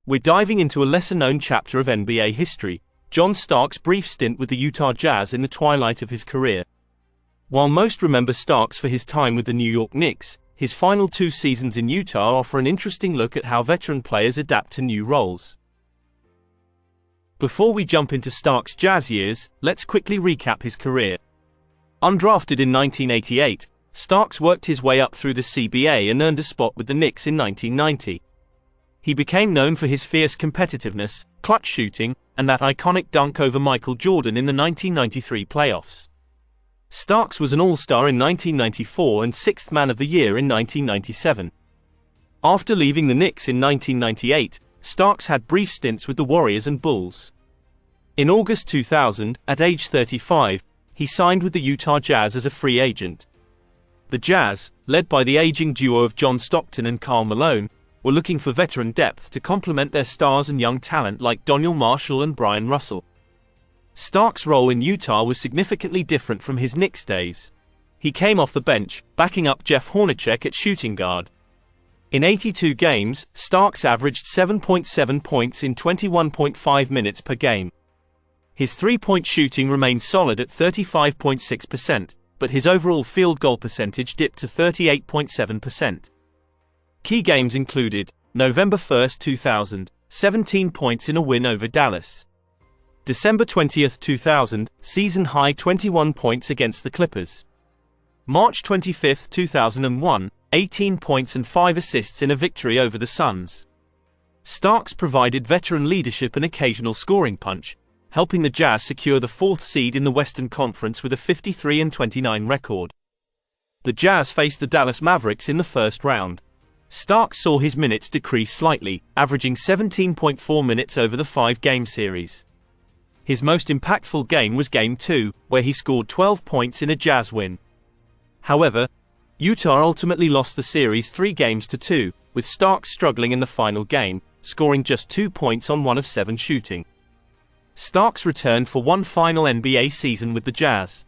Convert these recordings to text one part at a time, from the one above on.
We're diving into a lesser-known chapter of NBA history, John Starks' brief stint with the Utah Jazz in the twilight of his career. While most remember Starks for his time with the New York Knicks, his final 2 seasons in Utah offer an interesting look at how veteran players adapt to new roles. Before we jump into Starks' Jazz years, let's quickly recap his career. Undrafted in 1988, Starks worked his way up through the CBA and earned a spot with the Knicks in 1990. He became known for his fierce competitiveness, clutch shooting, and that iconic dunk over Michael Jordan in the 1993 playoffs. Starks was an All-Star in 1994 and 6th Man of the Year in 1997. After leaving the Knicks in 1998, Starks had brief stints with the Warriors and Bulls. In August 2000, at age 35, he signed with the Utah Jazz as a free agent. The Jazz, led by the aging duo of John Stockton and Karl Malone, were looking for veteran depth to complement their stars and young talent like Donyell Marshall and Brian Russell. Starks' role in Utah was significantly different from his Knicks days. He came off the bench, backing up Jeff Hornacek at shooting guard. In 82 games, Starks averaged 7.7 points in 21.5 minutes per game. His three-point shooting remained solid at 35.6%, but his overall field goal percentage dipped to 38.7%. Key games included November 1, 2000, 17 points in a win over Dallas. December 20, 2000, season-high 21 points against the Clippers. March 25, 2001, 18 points and 5 assists in a victory over the Suns. Starks provided veteran leadership and occasional scoring punch, helping the Jazz secure the 4th seed in the Western Conference with a 53-29 record. The Jazz faced the Dallas Mavericks in the first round. Starks saw his minutes decrease slightly, averaging 17.4 minutes over the 5-game series. His most impactful game was Game 2, where he scored 12 points in a Jazz win. However, Utah ultimately lost the series 3-2, with Starks struggling in the final game, scoring just 2 points on 1 of 7 shooting. Starks returned for one final NBA season with the Jazz.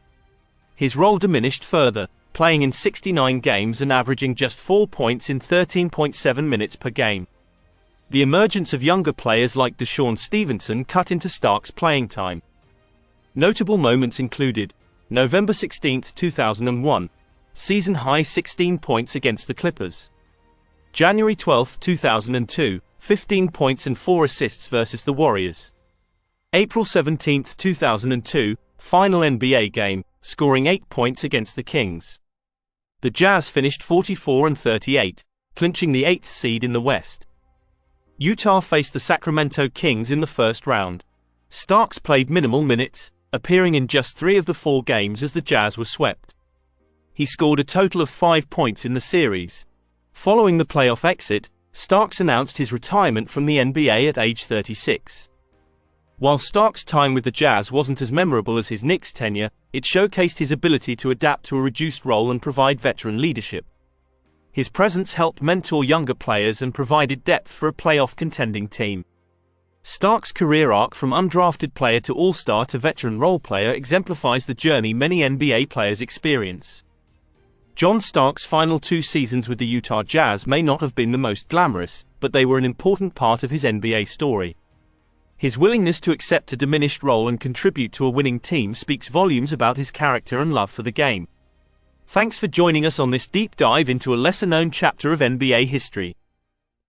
His role diminished further, playing in 69 games and averaging just 4 points in 13.7 minutes per game. The emergence of younger players like Deshaun Stevenson cut into Starks' playing time. Notable moments included November 16, 2001, season-high 16 points against the Clippers. January 12, 2002, 15 points and 4 assists versus the Warriors. April 17, 2002, final NBA game, scoring 8 points against the Kings. The Jazz finished 44-38, clinching the 8th seed in the West. Utah faced the Sacramento Kings in the first round. Starks played minimal minutes, appearing in just 3 of the 4 games as the Jazz were swept. He scored a total of 5 points in the series. Following the playoff exit, Starks announced his retirement from the NBA at age 36. While Starks' time with the Jazz wasn't as memorable as his Knicks tenure, it showcased his ability to adapt to a reduced role and provide veteran leadership. His presence helped mentor younger players and provided depth for a playoff contending team. Starks' career arc from undrafted player to all-star to veteran role player exemplifies the journey many NBA players experience. John Starks' final 2 seasons with the Utah Jazz may not have been the most glamorous, but they were an important part of his NBA story. His willingness to accept a diminished role and contribute to a winning team speaks volumes about his character and love for the game. Thanks for joining us on this deep dive into a lesser-known chapter of NBA history.